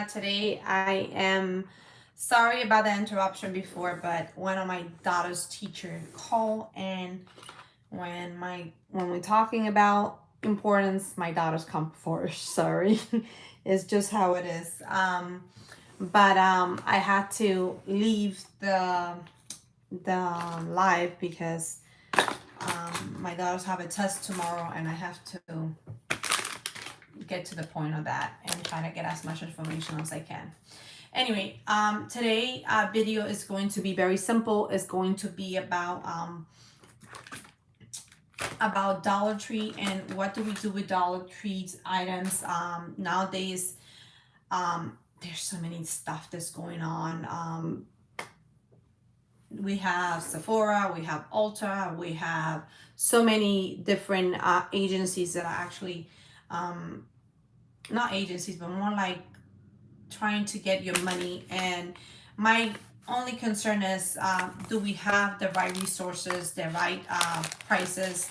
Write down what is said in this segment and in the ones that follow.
Today I am sorry about the interruption before, but one of my daughter's teacher called, and when we're talking about importance, my daughters come first. Sorry, it's just how it is. But I had to leave the live because my daughters have a test tomorrow, and I have to get to the point of that and try to get as much information as I can. Anyway, today video is going to be very simple. It's going to be about Dollar Tree and what do we do with Dollar Tree's items. Nowadays, there's so many stuff that's going on. We have Sephora, we have Ulta, we have so many different agencies that are actually not agencies, but more like trying to get your money. And my only concern is, do we have the right resources, the right prices?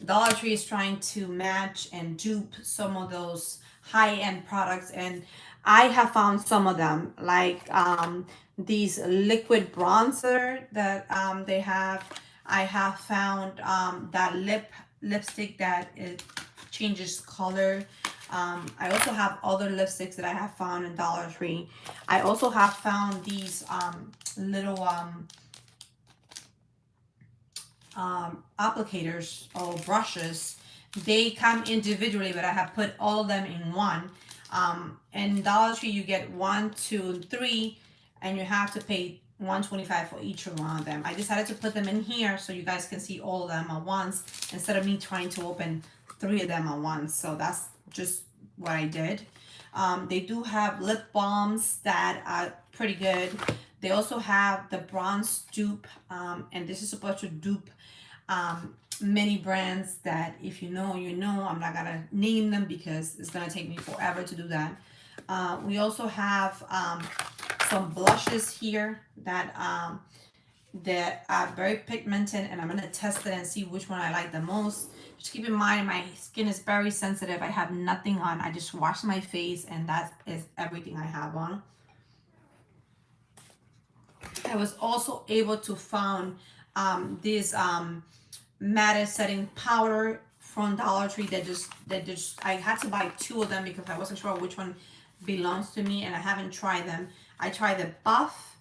Dollar Tree is trying to match and dupe some of those high-end products, and I have found some of them, like these liquid bronzer that they have. I have found that lipstick that it changes color. I also have other lipsticks that I have found in Dollar Tree. I also have found these little applicators or brushes. They come individually, but I have put all of them in one. In Dollar Tree, you get 1, 2, 3, and you have to pay $1.25 for each one of them. I decided to put them in here so you guys can see all of them at once instead of me trying to open 3 of them at once. So that's just what I did. They do have lip balms that are pretty good. They also have the bronze dupe, and this is supposed to dupe many brands that if you know, you know. I'm not gonna name them because it's gonna take me forever to do that. We also have some blushes here that are very pigmented, and I'm gonna test it and see which one I like the most. Just keep in mind, my skin is very sensitive. I have nothing on. I just wash my face, and that is everything I have on. I was also able to find this matte setting powder from Dollar Tree that I had to buy 2 of them because I wasn't sure which one belongs to me, and I haven't tried them. I tried the buff,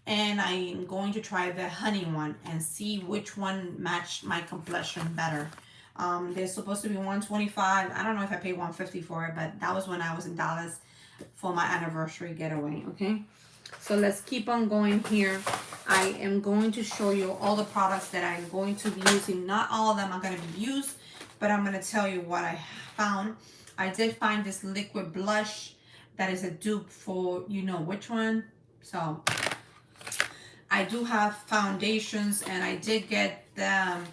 and I'm going to try the honey one and see which one matched my complexion better. They're supposed to be 125. I don't know if I paid 150 for it, but that was when I was in Dallas for my anniversary getaway. Okay, so let's keep on going here. I am going to show you all the products that I'm going to be using. Not all of them are going to be used, but I'm going to tell you what I found. I did find this liquid blush that is a dupe for you know which one. So I do have foundations, and I did get them.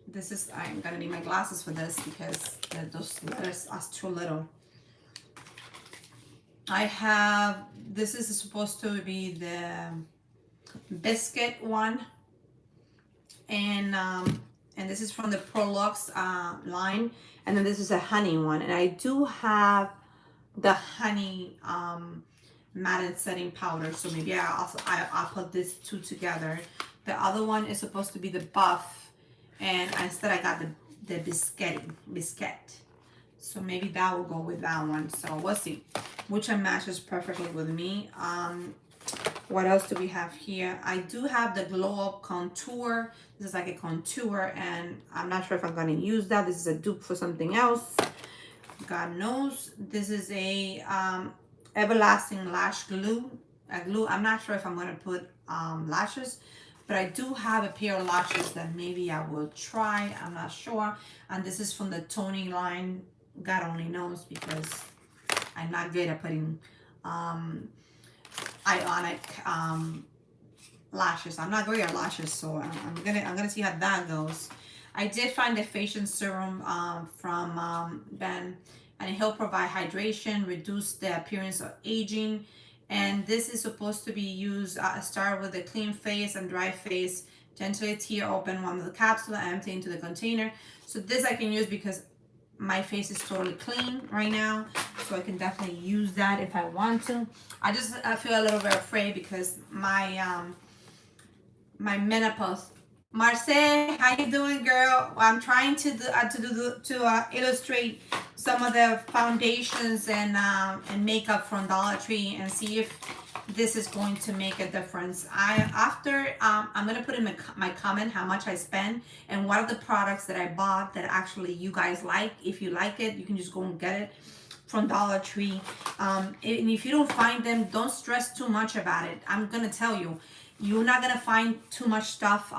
This is, I'm gonna need my glasses for this because those letters are too little. I have, this is supposed to be the biscuit one, and this is from the Prolux line, and then this is a honey one, and I do have the honey matte setting powder, so maybe I'll put these 2 together. The other one is supposed to be the buff, and instead I got the biscuit. So maybe that will go with that one. So we'll see which one matches perfectly with me. What else do we have here? I do have the Glow Up Contour. This is like a contour, and I'm not sure if I'm going to use that. This is a dupe for something else. God knows. This is a everlasting lash glue. A glue. I'm not sure if I'm going to put lashes, but I do have a pair of lashes that maybe I will try. I'm not sure. And this is from the toning line. God only knows, because I'm not good at putting ionic lashes. I'm not great at lashes, so I'm gonna see how that goes. I did find the facial serum from Ben, and he'll provide hydration, reduce the appearance of aging, and this is supposed to be used. Start with a clean face and dry face. Gently tear open one of the capsule and empty into the container. So this I can use because my face is totally clean right now, so I can definitely use that if I want to. I feel a little bit afraid because my menopause. Marce, how you doing, girl? I'm trying to illustrate some of the foundations and makeup from Dollar Tree and see if this is going to make a difference. I'm gonna put in my comment how much I spend and what are the products that I bought that actually you guys like. If you like it, you can just go and get it from Dollar Tree. And if you don't find them, don't stress too much about it. I'm gonna tell you, you're not gonna find too much stuff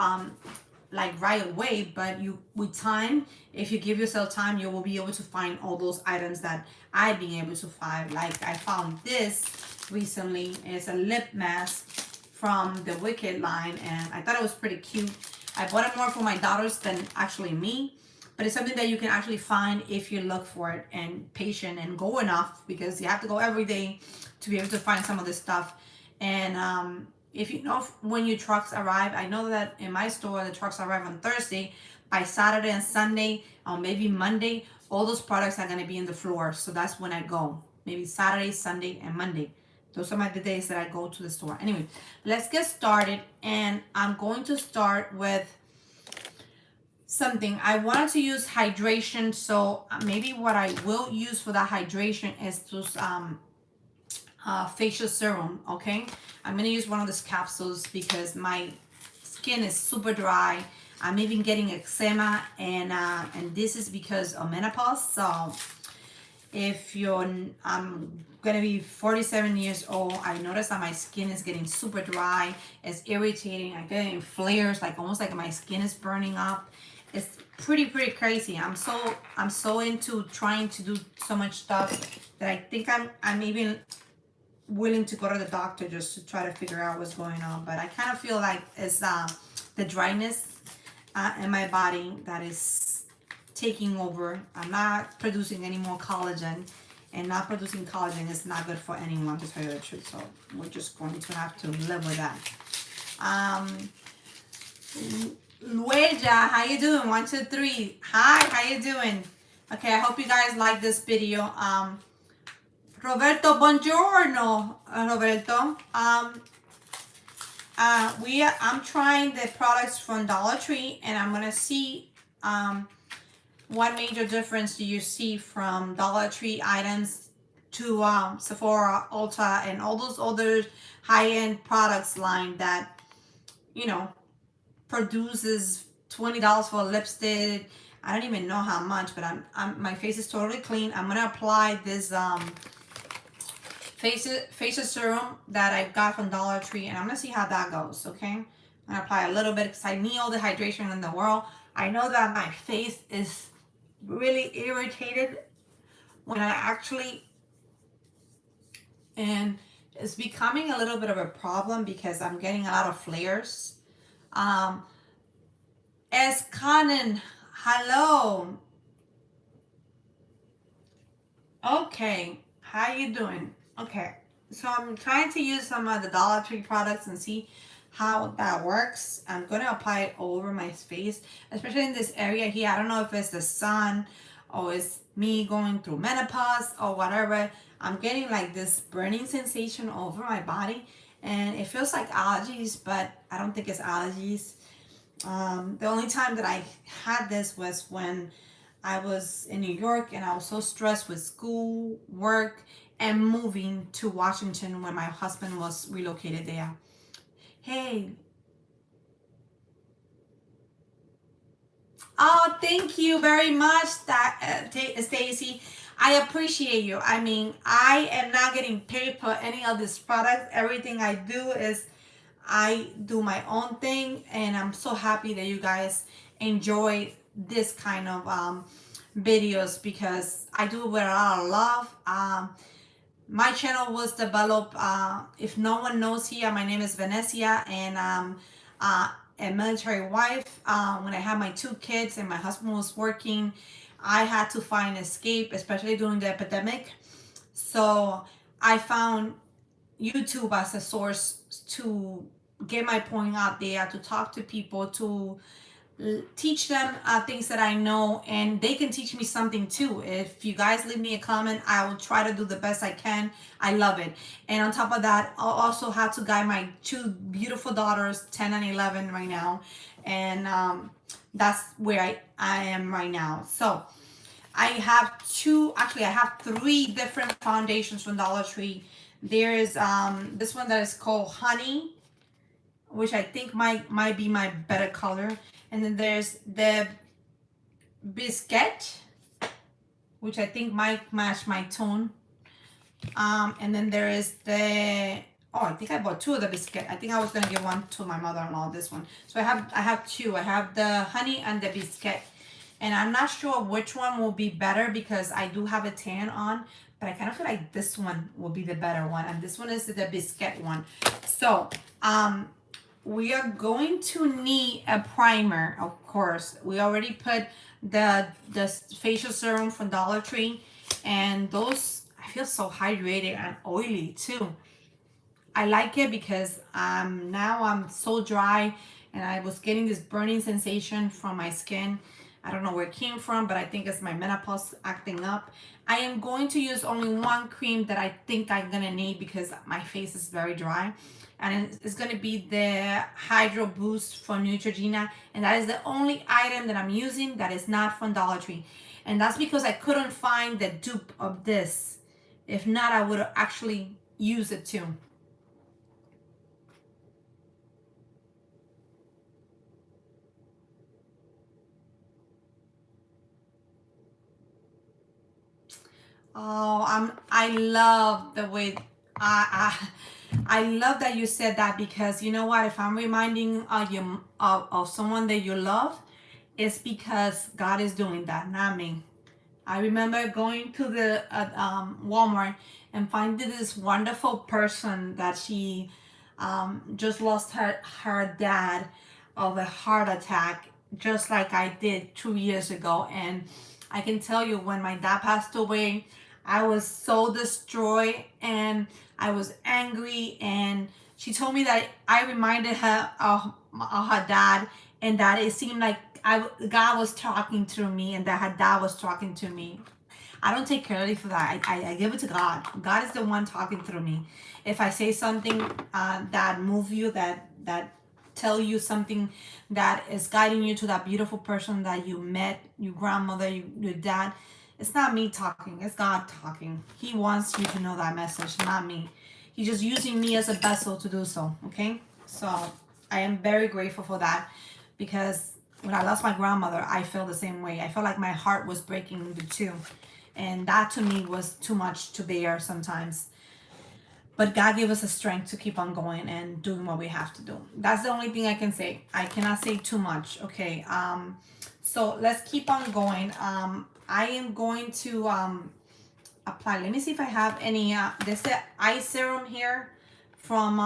like right away, but you with time, if you give yourself time, you will be able to find all those items that I've been able to find. Like I found this recently. It's a lip mask from the Wicked line, and I thought it was pretty cute. I bought it more for my daughters than actually me, but it's something that you can actually find if you look for it and patient and go enough, because you have to go every day to be able to find some of this stuff. And if you know when your trucks arrive, I know that in my store the trucks arrive on Thursday. By Saturday and Sunday, or maybe Monday, all those products are going to be in the floor. So that's when I go. Maybe Saturday, Sunday, and Monday. Those are the days that I go to the store. Anyway, let's get started. And I'm going to start with something. I wanted to use hydration. So maybe what I will use for that hydration is just facial serum. Okay, I'm gonna use one of these capsules because my skin is super dry. I'm even getting eczema, and this is because of menopause. So if you're I'm gonna be 47 years old, I notice that my skin is getting super dry. It's irritating. I'm getting flares, like almost like my skin is burning up. It's pretty crazy. I'm so into trying to do so much stuff that I think I'm even willing to go to the doctor just to try to figure out what's going on. But I kind of feel like it's the dryness in my body that is taking over. I'm not producing any more collagen, and not producing collagen is not good for anyone, to tell you the truth. So we're just going to have to live with that. Lueja, how you doing? 1, 2, 3. Hi, how you doing? Okay, I hope you guys like this video. Roberto, buongiorno, Roberto. I'm trying the products from Dollar Tree, and I'm gonna see what major difference do you see from Dollar Tree items to Sephora, Ulta, and all those other high-end products line that produces $20 for a lipstick. I don't even know how much, but my face is totally clean. I'm gonna apply this facial serum that I got from Dollar Tree, and I'm gonna see how that goes. Okay, I'm gonna apply a little bit because I need all the hydration in the world. I know that my face is really irritated when I actually, and it's becoming a little bit of a problem because I'm getting a lot of flares. S. Conan, hello. Okay, how you doing? Okay, so I'm trying to use some of the Dollar Tree products and see how that works. I'm gonna apply it all over my face, especially in this area here. I don't know if it's the sun or it's me going through menopause or whatever. I'm getting like this burning sensation over my body, and it feels like allergies, but I don't think it's allergies. The only time that I had this was when I was in New York and I was so stressed with school, work, and moving to Washington when my husband was relocated there. Hey. Oh, thank you very much, Stacy. I appreciate you. I mean, I am not getting paid for any of this product. Everything I do is I do my own thing, and I'm so happy that you guys enjoy this kind of videos because I do it with a lot of love. My channel was developed, if no one knows here, my name is Vanessa, and a military wife. When I had my 2 kids and my husband was working, I had to find escape, especially during the epidemic. So I found YouTube as a source to get my point out there, to talk to people, to teach them things that I know, and they can teach me something too. If you guys leave me a comment, I will try to do the best I can. I love it. And on top of that, I'll also have to guide my two beautiful daughters, 10 and 11 right now. And that's where I am right now. So I have actually I have three different foundations from Dollar Tree. There is this one that is called Honey, which I think might be my better color. And then there's the Biscuit, which I think might match my tone. And then there is the I think I bought two of the Biscuit. I think I was gonna give one to my mother-in-law. This one. So I have two. I have the Honey and the Biscuit. And I'm not sure which one will be better because I do have a tan on, but I kind of feel like this one will be the better one. And this one is the Biscuit one. So, we are going to need a primer, of course. We already put the facial serum from Dollar Tree, and those, I feel so hydrated and oily too. I like it because now I'm so dry and I was getting this burning sensation from my skin. I don't know where it came from, but I think it's my menopause acting up. I am going to use only one cream that I think I'm gonna need because my face is very dry. And it's gonna be the Hydro Boost from Neutrogena. And that is the only item that I'm using that is not from Dollar Tree. And that's because I couldn't find the dupe of this. If not, I would actually use it too. Oh, I love the way I love that you said that because you know what? If I'm reminding you of someone that you love, it's because God is doing that, not me. I remember going to the Walmart and finding this wonderful person that she just lost her dad of a heart attack, just like I did 2 years ago. And I can tell you, when my dad passed away, I was so destroyed and I was angry. And she told me that I reminded her of her dad, and that it seemed like God was talking through me, and that her dad was talking to me. I don't take credit for that. I give it to God. God is the one talking through me. If I say something that move you, that tell you something that is guiding you to that beautiful person that you met, your grandmother, your dad, it's not me talking. It's God talking. He wants you to know that message, not me. He's just using me as a vessel to do so. Okay, so I am very grateful for that because when I lost my grandmother, I felt the same way. I felt like my heart was breaking into two. And that to me was too much to bear sometimes. But God gave us the strength to keep on going and doing what we have to do. That's the only thing I can say. I cannot say too much. Okay. So let's keep on going. I am going to apply. Let me see if I have any. There's the eye serum here from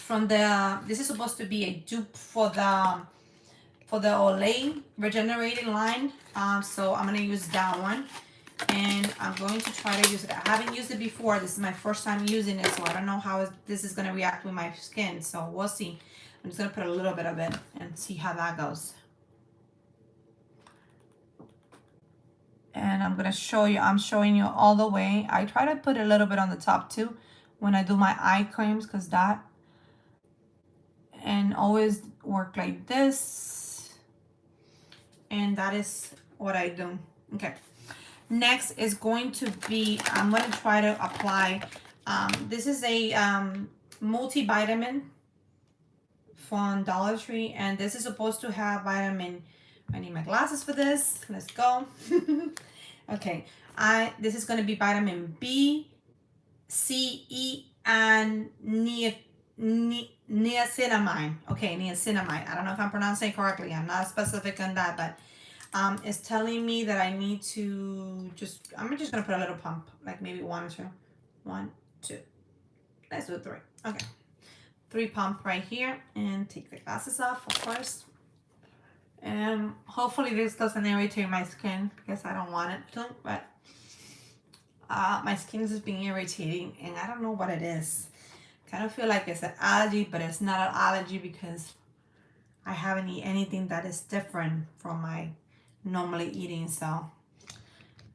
the. This is supposed to be a dupe for the Olay regenerating line. So I'm gonna use that one, and I'm going to try to use it. I haven't used it before. This is my first time using it, so I don't know how this is gonna react with my skin. So we'll see. I'm just gonna put a little bit of it and see how that goes. And I'm gonna show you. I'm showing you all the way. I try to put a little bit on the top too when I do my eye creams, because that, and always work like this. And that is what I do. Okay. Next is going to be, I'm going to try to apply, this is a multivitamin from Dollar Tree, and this is supposed to have vitamin, I need my glasses for this, let's go. Okay, this is going to be vitamin B, C, E, and niacinamide. Okay, niacinamide. I don't know if I'm pronouncing it correctly. I'm not specific on that, but it's telling me that I need to I'm just gonna put a little pump, like maybe 1 or 2. 1, 2. Let's do 3. Okay. 3 pump right here, and take the glasses off, of course. And hopefully this doesn't irritate my skin because I don't want it to, but my skin is just being irritating, and I don't know what it is. Kind of feel like it's an allergy, but it's not an allergy because I haven't eaten anything that is different from my normally eating. So,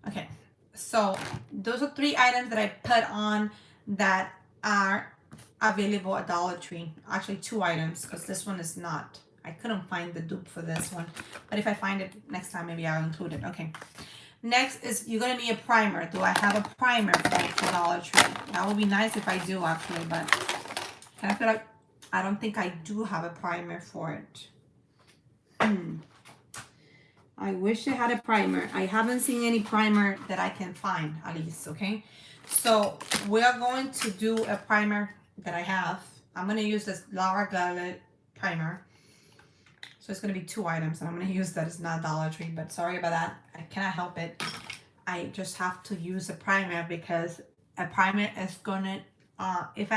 okay. So those are 3 items that I put on that are available at Dollar Tree. Actually 2 items because this one is not. I couldn't find the dupe for this one. But if I find it next time, maybe I'll include it. Okay. Next is you're gonna need a primer. Do I have a primer for Dollar Tree? That would be nice if I do actually, but I feel like I don't think I do have a primer for it. I wish I had a primer. I haven't seen any primer that I can find, at least, okay? So we are going to do a primer that I have. I'm gonna use this Laura Geller primer. So it's gonna be 2 items, and I'm gonna use that. It's not Dollar Tree, but sorry about that. I cannot help it. I just have to use a primer because a primer is gonna, if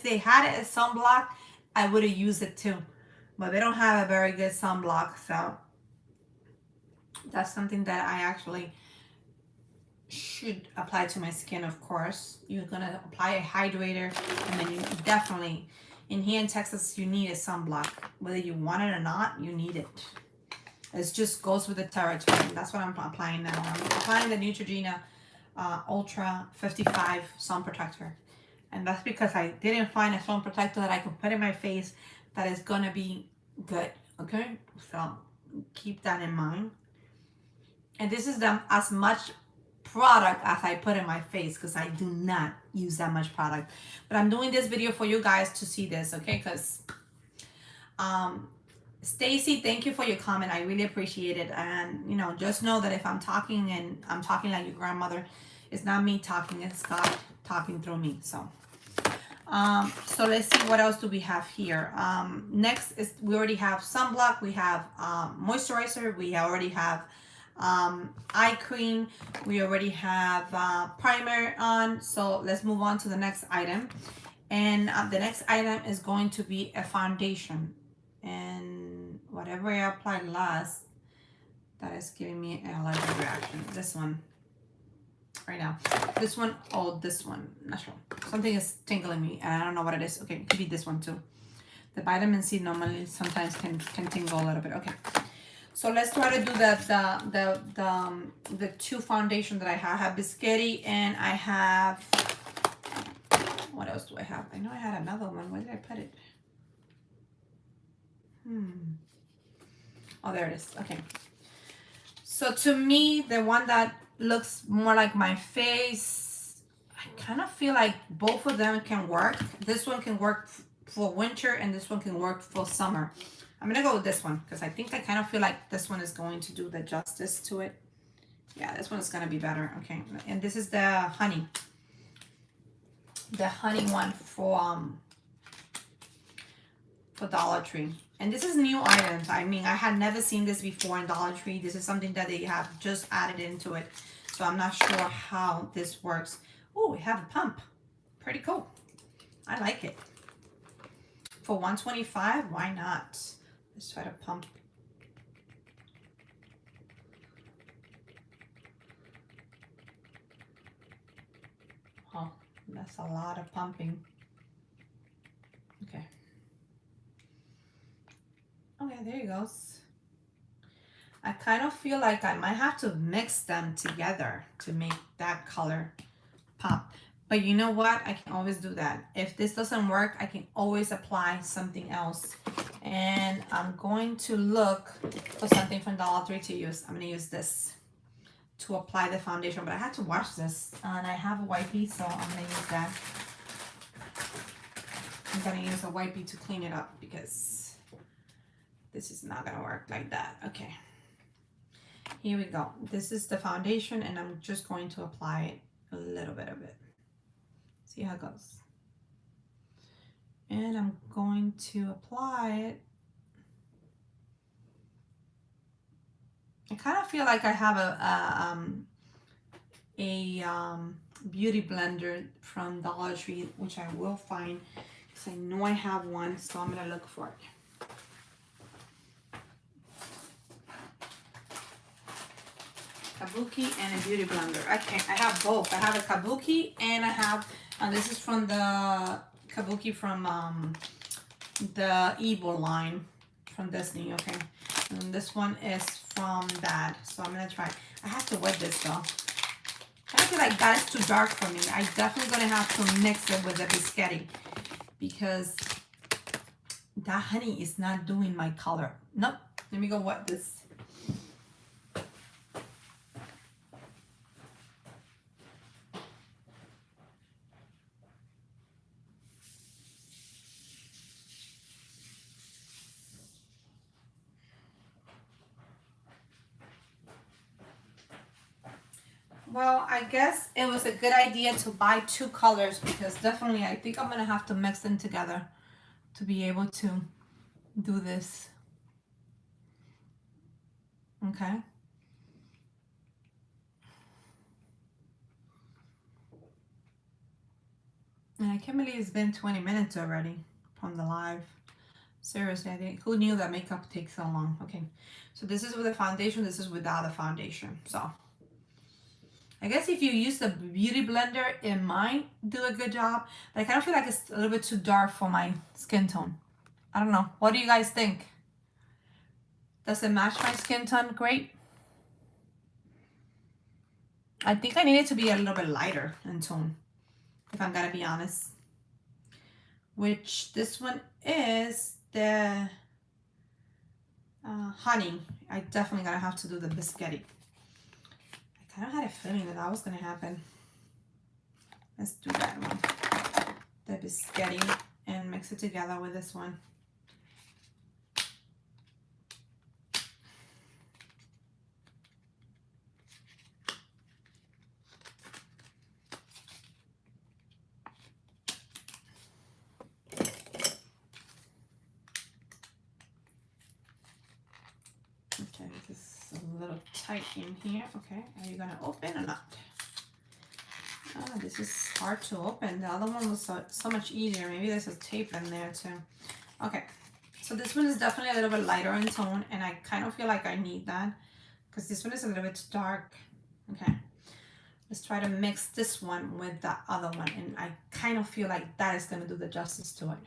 they had it as sunblock, I would have used it too. But they don't have a very good sunblock, so that's something that I actually should apply to my skin. Of course, you're gonna apply a hydrator, and then you definitely, in here in Texas, you need a sunblock. Whether you want it or not, you need it. It just goes with the territory. That's what I'm applying now. I'm applying the Neutrogena Ultra 55 Sun Protector. And that's because I didn't find a sun protector that I could put in my face that is gonna be good, okay? So keep that in mind. And this is as much product as I put in my face because I do not use that much product. But I'm doing this video for you guys to see this, okay? Because Stacy, thank you for your comment. I really appreciate it. And you know, just know that if I'm talking and I'm talking like your grandmother, it's not me talking, it's God talking through me. So let's see what else do we have here. Next is we already have sunblock, we have moisturizer, we already have eye cream, we already have primer on. So let's move on to the next item. And the next item is going to be a foundation. And whatever I applied last, that is giving me an allergic reaction. This one right now. This one, oh, this one, not sure. Something is tingling me and I don't know what it is. Okay, it could be this one too. The vitamin C normally sometimes can tingle a little bit. Okay. So let's try to do the 2 foundation that I have. I have Biscotti and I have, what else do I have? I know I had another one. Where did I put it? Oh, there it is. Okay. So to me, the one that looks more like my face, I kind of feel like both of them can work. This one can work for winter and this one can work for summer. I'm gonna go with this one because I think I kind of feel like this one is going to do the justice to it. Yeah, this one is gonna be better. Okay, and this is the honey one for Dollar Tree. And this is new items. I mean, I had never seen this before in Dollar Tree. This is something that they have just added into it. So I'm not sure how this works. Oh, we have a pump. Pretty cool. I like it. For $125, why not? Let's try to pump. Oh, that's a lot of pumping. Okay. Okay, there you go. I kind of feel like I might have to mix them together to make that color pop. But you know what? I can always do that. If this doesn't work, I can always apply something else. And I'm going to look for something from Dollar Tree to use. I'm going to use this to apply the foundation. But I had to wash this. And I have a wipey, so I'm going to use that. I'm going to use a wipey to clean it up because this is not going to work like that. Okay. Here we go. This is the foundation and I'm just going to apply a little bit of it. See how it goes. And I'm going to apply it. I kind of feel like I have a beauty blender from Dollar Tree, which I will find because I know I have one, so I'm gonna look for it. Kabuki and a beauty blender. Okay, I have both. I have a Kabuki and I have, and this is from the Kabuki from the Evil line. from Disney, okay. And this one is from Dad. So I'm gonna try. I have to wet this though. I feel like that is too dark for me. I definitely gonna have to mix it with the biscotti because that honey is not doing my color. Nope. Let me go wet this. Well, I guess it was a good idea to buy two colors because definitely I think I'm gonna have to mix them together to be able to do this. Okay. And I can't believe it's been 20 minutes already from the live. Seriously, I think who knew that makeup takes so long? Okay, so this is with the foundation, this is without the foundation. So I guess if you use the beauty blender, it might do a good job, but I kind of feel like it's a little bit too dark for my skin tone. I don't know. What do you guys think? Does it match my skin tone great? I think I need it to be a little bit lighter in tone, if I'm gonna be honest. Which this one is the honey. I definitely gonna have to do the biscotti. I kind of had a feeling that was gonna happen. Let's do that one. The biscotti and mix it together with this one. Okay, this is a little tight in here. Okay, are you gonna open or not? Oh, this is hard to open. The other one was so much easier. Maybe there's a tape in there too. Okay, so this one is definitely a little bit lighter in tone, and I kind of feel like I need that because this one is a little bit dark. Okay, let's try to mix this one with the other one, and I kind of feel like that is gonna do the justice to it.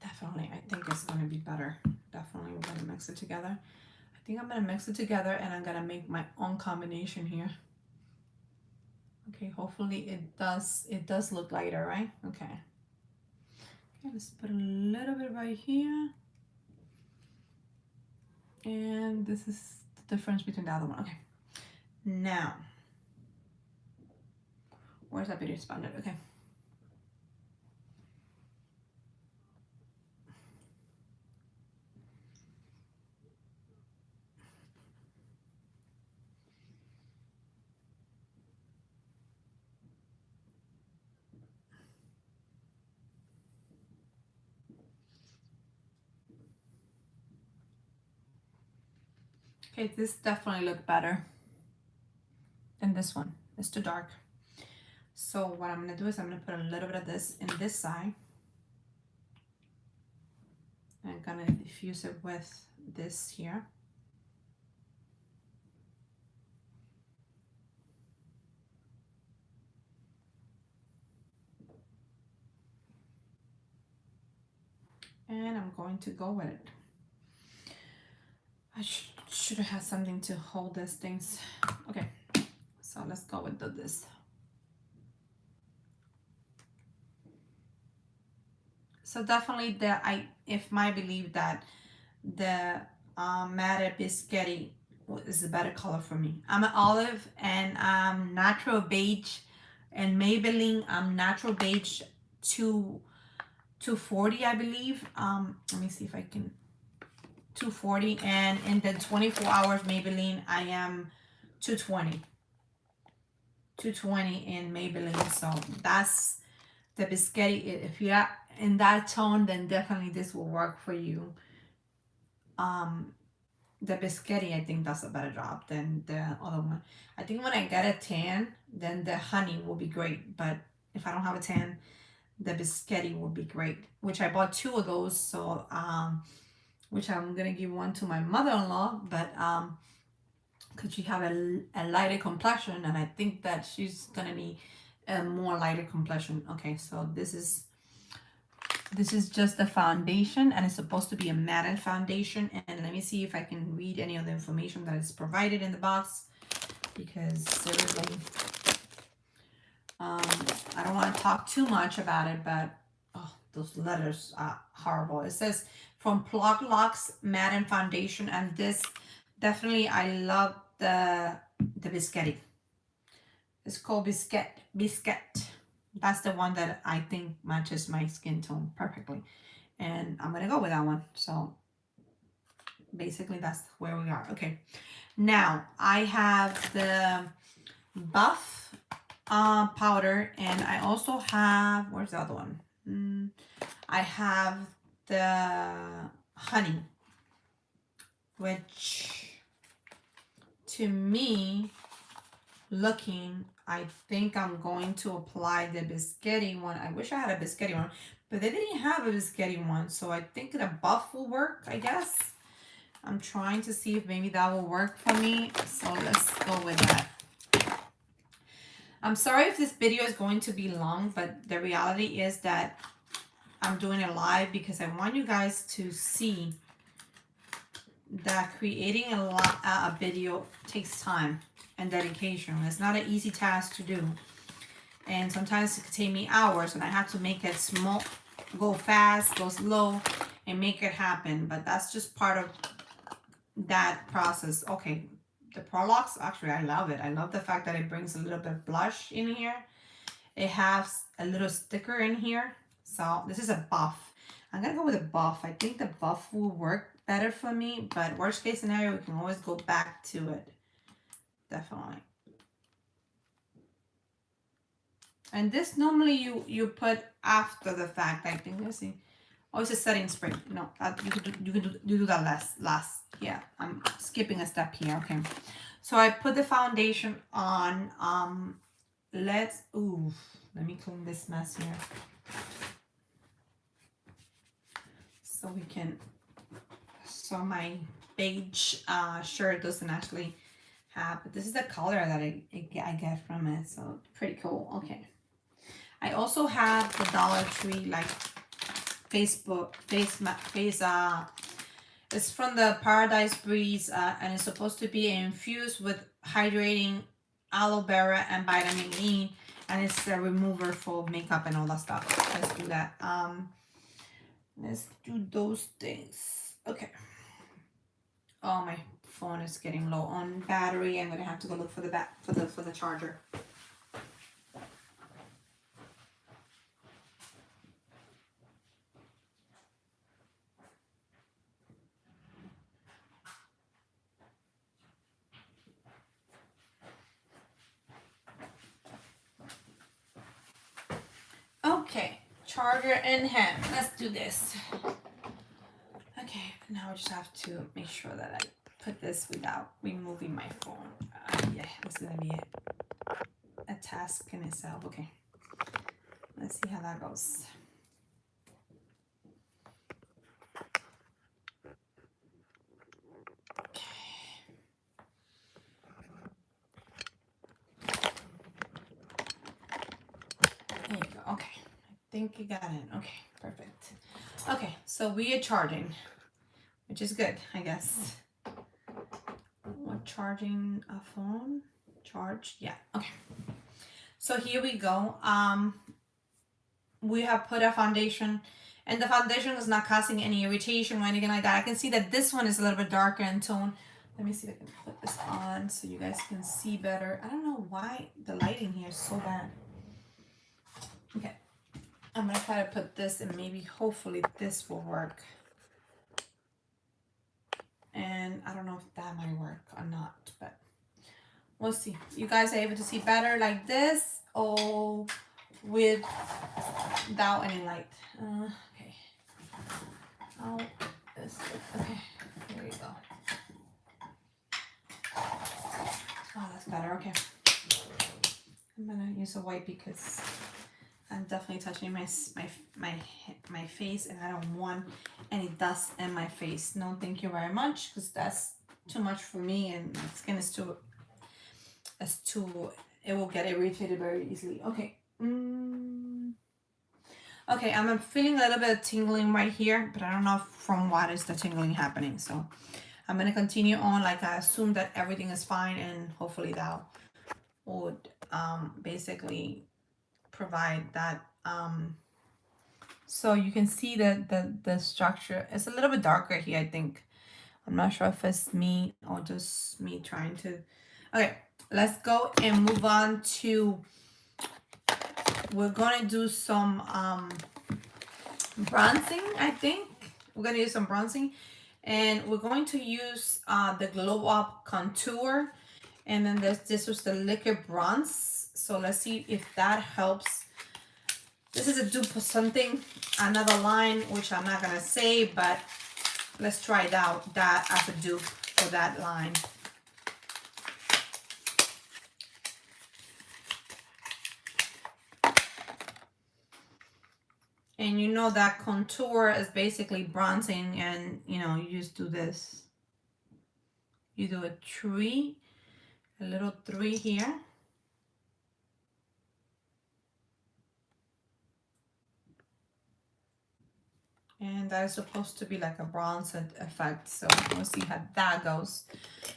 Definitely, I think it's gonna be better. Definitely, we're gonna mix it together. I think I'm gonna mix it together and I'm gonna make my own combination here. Okay, hopefully it does look lighter, right? Okay. Okay, let's put a little bit right here. And this is the difference between the other one. Okay. Now, where's that beauty sponder? Okay. Okay, this definitely looked better than this one. It's too dark. So what I'm gonna do is I'm gonna put a little bit of this in this side. I'm gonna diffuse it with this here. And I'm going to go with it. I should have had something to hold these things. Okay, so let's go with this. So definitely if my belief that the matte biscotti is a better color for me. I'm an olive and natural beige, and Maybelline natural beige 240 I believe. Let me see if I can 240, and in the 24 hours Maybelline I am 220 in Maybelline. So that's the biscotti. If you're in that tone, then definitely this will work for you. The biscotti, I think that's a better job than the other one. I think when I get a tan, then the honey will be great, but if I don't have a tan, the biscotti will be great, which I bought two of those. So which I'm gonna give one to my mother-in-law, but because she have a lighter complexion, and I think that she's gonna need a more lighter complexion. Okay, so this is This is just the foundation, and it's supposed to be a matted foundation. And let me see if I can read any of the information that is provided in the box, because seriously, I don't want to talk too much about it, but oh, those letters are horrible. It says from Plug Locks Matte Foundation, and this definitely, I love the biscuity. It's called Biscuit. That's the one that I think matches my skin tone perfectly, and I'm gonna go with that one. So basically, that's where we are. Okay, now I have the Buff powder, and I also have, where's the other one? I have the honey, which to me, looking, I think I'm going to apply the biscuity one. I wish I had a biscuity one, but they didn't have a biscuity one, so I think the Buff will work, I guess. I'm trying to see if maybe that will work for me, so let's go with that. I'm sorry if this video is going to be long, but the reality is that I'm doing it live because I want you guys to see that creating a video takes time and dedication. It's not an easy task to do. And sometimes it could take me hours, and I have to make it small, go fast, go slow, and make it happen. But that's just part of that process. Okay, the Prolox, actually, I love it. I love the fact that it brings a little bit of blush in here. It has a little sticker in here. So this is a Buff. I'm gonna go with a Buff. I think the Buff will work better for me, but worst case scenario, we can always go back to it. Definitely. And this normally you put after the fact, I think. Let's see. Oh, it's a setting spray. No, you do that last. Yeah, I'm skipping a step here. Okay, so I put the foundation on. Let me clean this mess here, so we can. So my beige shirt doesn't actually have, but this is the color that I get from it. So pretty cool. Okay, I also have the Dollar Tree like face it's from the Paradise Breeze, and it's supposed to be infused with hydrating aloe vera and vitamin E, and it's a remover for makeup and all that stuff. Let's do that. Let's do those things. Okay. Oh, my phone is getting low on battery. I'm gonna have to go look for the charger. Okay, charger in hand. Let's do this. Okay, now I just have to make sure that I put this without removing my phone. Yeah, it's gonna be a task in itself. Okay, let's see how that goes. There you go. Okay, I think you got it. Okay, perfect. Okay, so we are charging, which is good, I guess. We're charging a phone. Charge, yeah. Okay. So here we go. We have put a foundation, and the foundation is not causing any irritation or anything like that. I can see that this one is a little bit darker in tone. Let me see if I can put this on so you guys can see better. I don't know why the lighting here is so bad. Okay, I'm gonna try to put this, and maybe hopefully this will work. And I don't know if that might work or not, but we'll see. You guys are able to see better like this or without any light. Okay. Oh, this. Okay. There you go. Oh, that's better. Okay. I'm gonna use a white because I'm definitely touching my face, and I don't want any dust in my face. No, thank you very much, because that's too much for me, and my skin is too. It will get irritated very easily. Okay. Okay, I'm feeling a little bit of tingling right here, but I don't know from what is the tingling happening. So I'm gonna continue on like I assume that everything is fine, and hopefully that would basically provide that. So you can see that the structure is a little bit darker here, I think. I'm not sure if it's me or just me trying to. Okay, let's go and move on to. We're gonna do some bronzing, I think. We're gonna use some bronzing, and we're going to use the Glow Up Contour, and then this was the Liquid Bronze. So let's see if that helps. This is a dupe for something, another line, which I'm not gonna say, but let's try it out, that as a dupe for that line. And you know that contour is basically bronzing, and you know, you just do this. You do a tree, a little three here. And that is supposed to be like a bronze effect. So we'll see how that goes.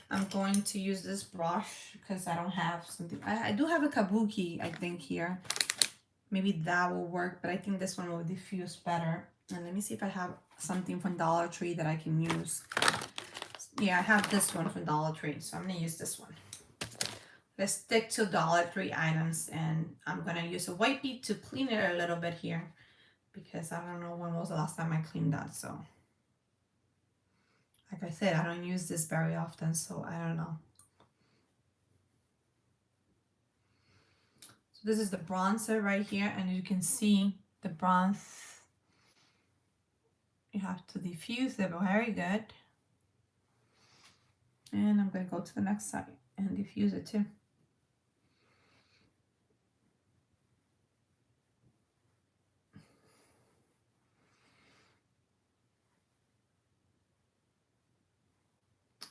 I'm going to use this brush because I don't have something. I do have a kabuki, I think, here. Maybe that will work, but I think this one will diffuse better. And let me see if I have something from Dollar Tree that I can use. Yeah, I have this one from Dollar Tree, so I'm gonna use this one. Let's stick to Dollar Tree items, and I'm gonna use a white bead to clean it a little bit here, because I don't know when was the last time I cleaned that. So like I said, I don't use this very often, so I don't know. So this is the bronzer right here, and you can see the bronze. You have to diffuse it very good. And I'm going to go to the next side and diffuse it too.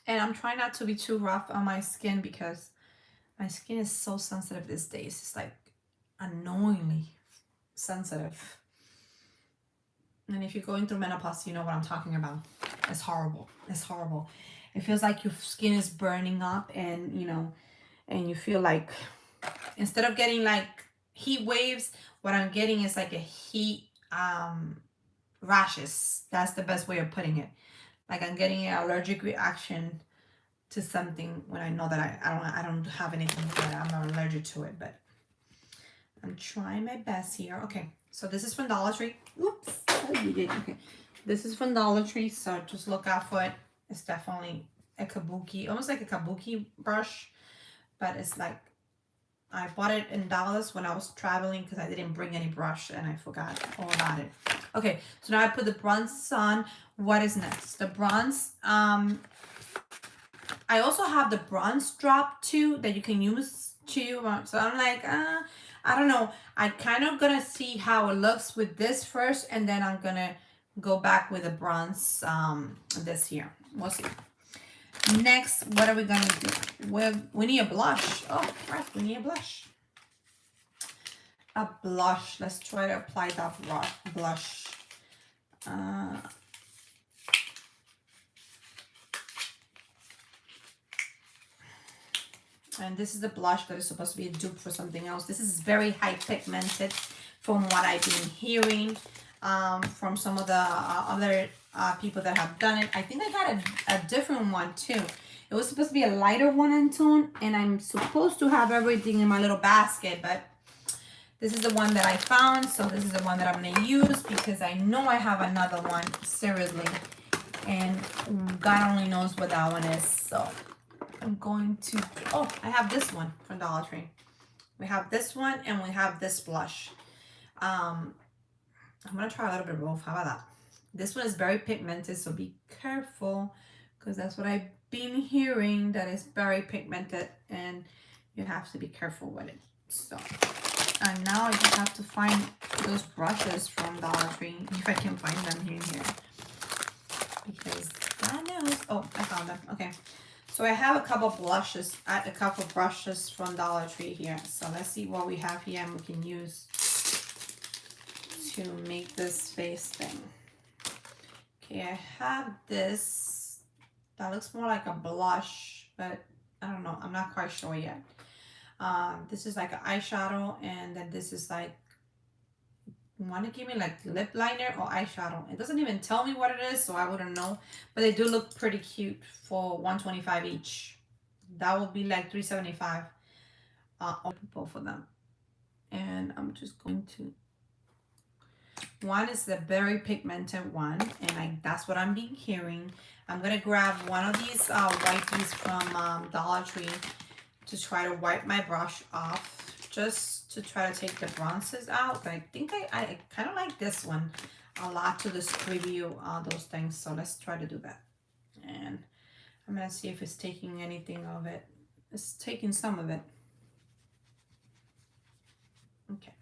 And I'm trying not to be too rough on my skin because my skin is so sensitive these days. It's like annoyingly sensitive. And if you're going through menopause, you know what I'm talking about. It's horrible. It's horrible. It feels like your skin is burning up, and you know, and you feel like instead of getting like heat waves, what I'm getting is like a heat rashes. That's the best way of putting it. Like I'm getting an allergic reaction to something when I know that I don't have anything that I'm not allergic to it, but I'm trying my best here. Okay, so this is from Dollar Tree. Oops, I did it. Okay, this is from Dollar Tree, so just look out for it. It's definitely a kabuki, almost like a kabuki brush, but it's like I bought it in Dallas when I was traveling because I didn't bring any brush and I forgot all about it. Okay, so now I put the bronze on. What is next? The bronze. I also have the bronze drop too that you can use too. So I'm like, I don't know. I kind of gonna see how it looks with this first, and then I'm gonna go back with the bronze this here. We'll see. Next, what are we gonna do? We need a blush. Oh, right, we need a blush. A blush. Let's try to apply that blush. And this is the blush that is supposed to be a dupe for something else. This is very high pigmented from what I've been hearing from some of the other people that have done it. I think I got a different one too. It was supposed to be a lighter one in tone, and I'm supposed to have everything in my little basket, but this is the one that I found. So this is the one that I'm going to use because I know I have another one, seriously, and God only knows what that one is. So I'm going to, oh, I have this one from Dollar Tree. We have this one and we have this blush. I'm going to try a little bit of both. How about that? This one is very pigmented, so be careful because that's what I've been hearing, that is very pigmented and you have to be careful with it. So, and now I just have to find those brushes from Dollar Tree, if I can find them in here. Because God knows. Oh, I found them. Okay. So I have a couple brushes from Dollar Tree here. So let's see what we have here and we can use to make this face thing. Okay, I have this. That looks more like a blush, but I don't know. I'm not quite sure yet. This is like an eyeshadow, and then this is like, want to give me like lip liner or eyeshadow. It doesn't even tell me what it is, so I wouldn't know. But they do look pretty cute for $125 each. That will be like $375 on both of them. And I'm just going to. One is the very pigmented one, and that's what I'm being hearing. I'm gonna grab one of these wipes from Dollar Tree to try to wipe my brush off, just to try to take the bronzes out. But I think I kind of like this one a lot to just preview those things. So let's try to do that. And I'm gonna see if it's taking anything of it. It's taking some of it. Okay.